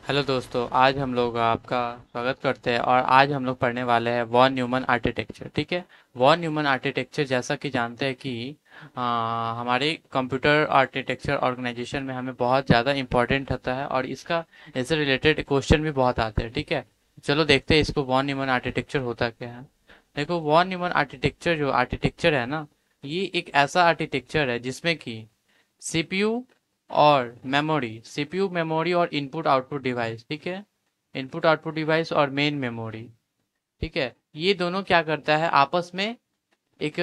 Hello दोस्तों, आज हम लोग आपका स्वागत करते हैं और आज हम लोग पढ़ने वाले हैं वॉन न्यूमन आर्किटेक्चर। ठीक है। वॉन न्यूमन आर्किटेक्चर जैसा कि जानते हैं कि हमारे कंप्यूटर आर्किटेक्चर ऑर्गेनाइजेशन में हमें बहुत ज़्यादा इम्पोर्टेंट होता है और इसका इससे रिलेटेड क्वेश्चन भी बहुत आते हैं। ठीक है। चलो देखते हैं इसको वॉन न्यूमन आर्किटेक्चर होता क्या है। देखो, वॉन न्यूमन आर्किटेक्चर जो आर्किटेक्चर है ना, ये एक ऐसा आर्किटेक्चर है जिसमें कि सीपीयू और मेमोरी, सीपीयू मेमोरी और इनपुट आउटपुट डिवाइस, ठीक है, इनपुट आउटपुट डिवाइस और मेन मेमोरी, ठीक है, ये दोनों क्या करता है आपस में एक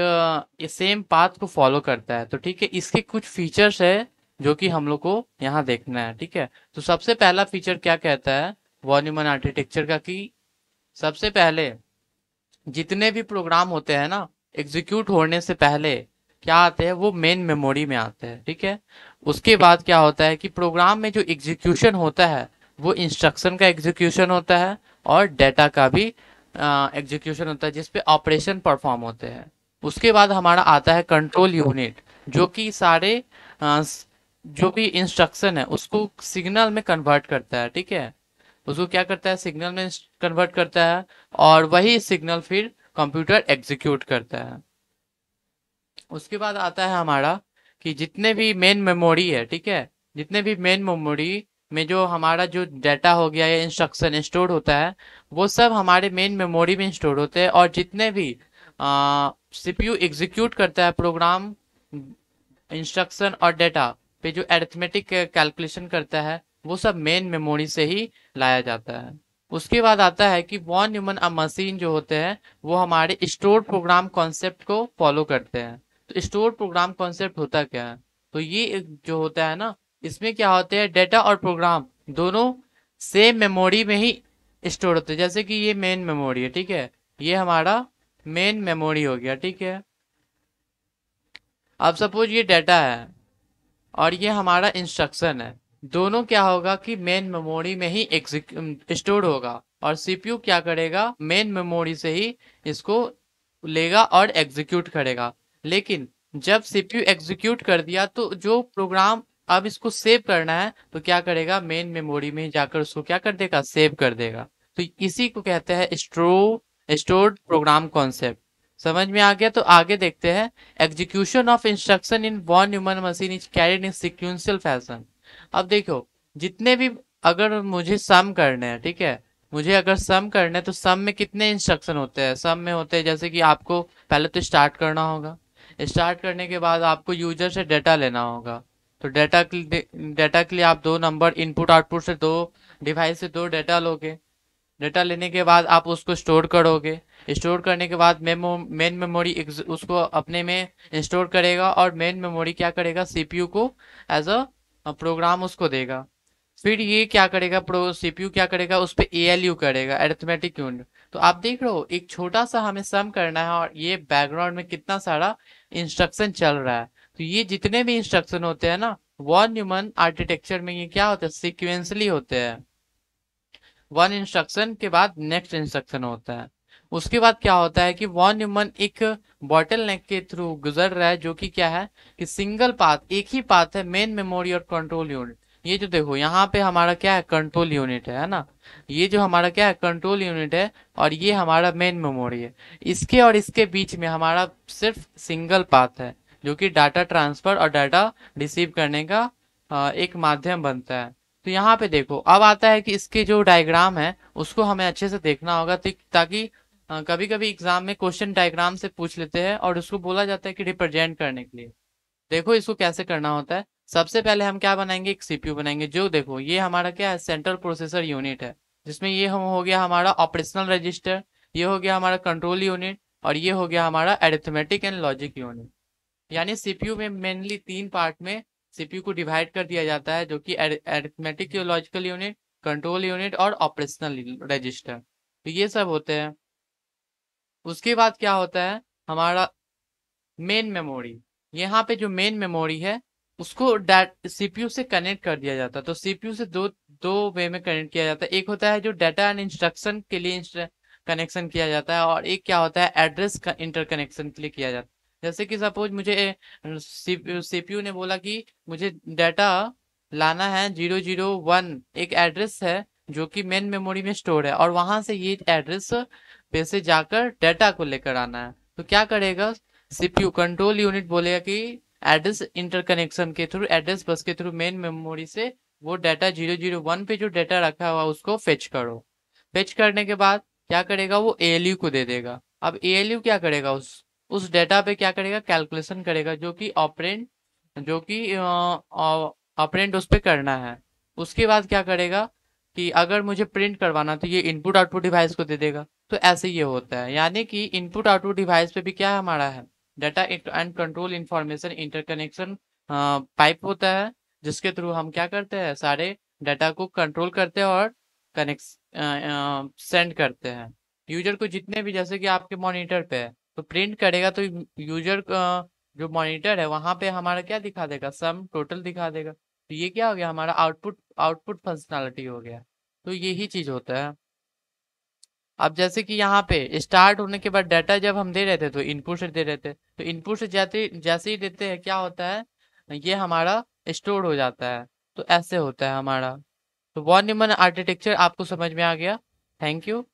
सेम पाथ को फॉलो करता है। तो ठीक है, इसके कुछ फीचर्स है जो कि हम लोग को यहाँ देखना है। ठीक है। तो सबसे पहला फीचर क्या कहता है वॉन न्यूमन आर्किटेक्चर का, कि सबसे पहले जितने भी प्रोग्राम होते हैं ना, एग्जीक्यूट होने से पहले क्या आते हैं, वो मेन मेमोरी में आते हैं। ठीक है। उसके बाद क्या होता है कि प्रोग्राम में जो एग्जीक्यूशन होता है वो इंस्ट्रक्शन का एग्जीक्यूशन होता है और डेटा का भी एग्जीक्यूशन होता है, जिसपे ऑपरेशन परफॉर्म होते हैं। उसके बाद हमारा आता है कंट्रोल यूनिट, जो कि सारे जो भी इंस्ट्रक्शन है उसको सिग्नल में कन्वर्ट करता है। ठीक है। उसको क्या करता है, सिग्नल में कन्वर्ट करता है और वही सिग्नल फिर कंप्यूटर एग्जीक्यूट करता है। उसके बाद आता है हमारा कि जितने भी मेन मेमोरी है, ठीक है, जितने भी मेन मेमोरी में जो हमारा जो डाटा हो गया या इंस्ट्रक्शन स्टोर होता है, वो सब हमारे मेन मेमोरी में स्टोर होते हैं। और जितने भी सीपीयू एग्जीक्यूट करता है प्रोग्राम, इंस्ट्रक्शन और डेटा पे जो अरिथमेटिक कैलकुलेशन करता है, वो सब मेन मेमोरी से ही लाया जाता है। उसके बाद आता है कि वॉन न्यूमन मशीन जो होते हैं वो हमारे स्टोर प्रोग्राम कॉन्सेप्ट को फॉलो करते हैं। तो स्टोर प्रोग्राम कॉन्सेप्ट होता क्या है, तो ये जो होता है ना, इसमें क्या होते हैं, डेटा और प्रोग्राम दोनों सेम मेमोरी में ही स्टोर होते हैं। जैसे कि ये मेन मेमोरी है, ठीक है, ये हमारा मेन मेमोरी हो गया। ठीक है। अब सपोज ये डाटा है और ये हमारा इंस्ट्रक्शन है, दोनों क्या होगा कि मेन मेमोरी में ही स्टोर होगा और सीपीयू क्या करेगा, मेन मेमोरी से ही इसको लेगा और एग्जीक्यूट करेगा। लेकिन जब सीपीयू एग्जीक्यूट कर दिया तो जो प्रोग्राम अब इसको सेव करना है तो क्या करेगा, मेन मेमोरी में ही जाकर उसको क्या कर देगा, सेव कर देगा। तो इसी को कहते हैं स्टोर्ड प्रोग्राम कॉन्सेप्ट। समझ में आ गया। तो आगे देखते हैं। Execution of instruction in von Neumann machine is carried in sequential fashion. अब देखो, जितने भी, अगर मुझे सम करने हैं, ठीक है, मुझे अगर सम करना है तो सम में कितने इंस्ट्रक्शन होते हैं, सम में होते हैं जैसे कि आपको पहले तो स्टार्ट करना होगा, स्टार्ट करने के बाद आपको यूजर से डेटा लेना होगा। तो डेटा के लिए आप दो नंबर इनपुट आउटपुट से, दो डिवाइस से दो डेटा लोगे। डेटा लेने के बाद आप उसको स्टोर करोगे। स्टोर करने के बाद मेन मेमोरी उसको अपने में स्टोर करेगा और मेन मेमोरी क्या करेगा, सीपीयू को एज अ प्रोग्राम उसको देगा। फिर ये क्या करेगा, प्रो सीपीयू क्या करेगा, उस पर एएलयू करेगा, अरिथमेटिक यूनिट। तो आप देख रहे हो, एक छोटा सा हमें सम करना है और ये बैकग्राउंड में कितना सारा इंस्ट्रक्शन चल रहा है। तो ये जितने भी इंस्ट्रक्शन होते हैं ना, वॉन न्यूमन आर्किटेक्चर में ये क्या होता है, सिक्वेंसली होते हैं। वन इंस्ट्रक्शन के बाद नेक्स्ट इंस्ट्रक्शन होता है। उसके बाद क्या होता है कि वॉन न्यूमन एक बॉटल नेक के थ्रू गुजर रहा है, जो कि क्या है कि सिंगल पाथ, एक ही पाथ है, मेन मेमोरी और कंट्रोल यूनिट। ये जो देखो यहाँ पे हमारा क्या है, कंट्रोल यूनिट है ना, ये जो हमारा क्या है, कंट्रोल यूनिट है और ये हमारा मेन मेमोरी है। इसके और इसके बीच में हमारा सिर्फ सिंगल पाथ है, जो कि डाटा ट्रांसफर और डाटा रिसीव करने का एक माध्यम बनता है। तो यहाँ पे देखो, अब आता है कि इसके जो डायग्राम है उसको हमें अच्छे से देखना होगा, ताकि कभी कभी एग्जाम में क्वेश्चन डायग्राम से पूछ लेते हैं और उसको बोला जाता है कि रिप्रेजेंट करने के लिए। देखो इसको कैसे करना होता है। सबसे पहले हम क्या बनाएंगे, एक सीपीयू बनाएंगे। जो देखो, ये हमारा क्या है, सेंट्रल प्रोसेसर यूनिट है, जिसमें ये हम हो गया हमारा ऑपरेशनल रजिस्टर, ये हो गया हमारा कंट्रोल यूनिट और ये हो गया हमारा अरिथमेटिक एंड लॉजिक यूनिट। यानी सीपीयू में मेनली तीन पार्ट में सीपीयू को डिवाइड कर दिया जाता है, जो कि arithmetic logical unit, control unit और ऑपरेशनल रजिस्टर। तो ये सब होते हैं। उसके बाद क्या होता है, हमारा मेन मेमोरी। यहाँ पे जो मेन मेमोरी है उसको सीपीयू से कनेक्ट कर दिया जाता है। तो सीपीयू से दो दो वे में कनेक्ट किया जाता है। एक होता है जो डाटा एंड इंस्ट्रक्शन के लिए कनेक्शन किया जाता है और एक क्या होता है, एड्रेस का इंटरकनेक्शन के लिए किया जाता है। जैसे कि सपोज मुझे सीपीयू ने बोला कि मुझे डाटा लाना है 001, एक एड्रेस है जो कि मेन मेमोरी में स्टोर है, और वहां से ये एड्रेस पे से जाकर डाटा को लेकर आना है। तो क्या करेगा, सीपीयू कंट्रोल यूनिट बोलेगा कि एड्रेस इंटरकनेक्शन के थ्रू, एड्रेस बस के थ्रू मेन मेमोरी से वो डाटा 001 पे जो डाटा रखा हुआ उसको फेच करो। फेच करने के बाद क्या करेगा, वो एएलयू को दे देगा। अब एएलयू क्या करेगा, उस डाटा पे क्या करेगा, कैलकुलेशन करेगा, जो कि ऑपरेंड उस पे करना है। उसके बाद क्या करेगा कि अगर मुझे प्रिंट करवाना तो ये इनपुट आउटपुट डिवाइस को दे देगा। तो ऐसे ये होता है, यानी कि इनपुट आउटपुट डिवाइस पे भी क्या हमारा है, data and control information interconnection pipe होता है, जिसके थ्रू हम क्या करते हैं, सारे डाटा को कंट्रोल करते हैं और कनेक्ट सेंड करते हैं यूजर को। जितने भी, जैसे कि आपके मॉनिटर पे है तो प्रिंट करेगा तो यूजर जो मॉनिटर है वहां पे हमारा क्या दिखा देगा, सम टोटल दिखा देगा। तो ये क्या हो गया, हमारा आउटपुट आउटपुट फंक्शनैलिटी हो गया। तो यही चीज होता है। अब जैसे कि यहाँ पे स्टार्ट होने के बाद डाटा जब हम दे रहे थे तो इनपुट से दे रहे थे, तो इनपुट से जाते जैसे ही देते हैं क्या होता है, ये हमारा स्टोर हो जाता है। तो ऐसे होता है हमारा। तो वॉन न्यूमन आर्किटेक्चर आपको समझ में आ गया। Thank you.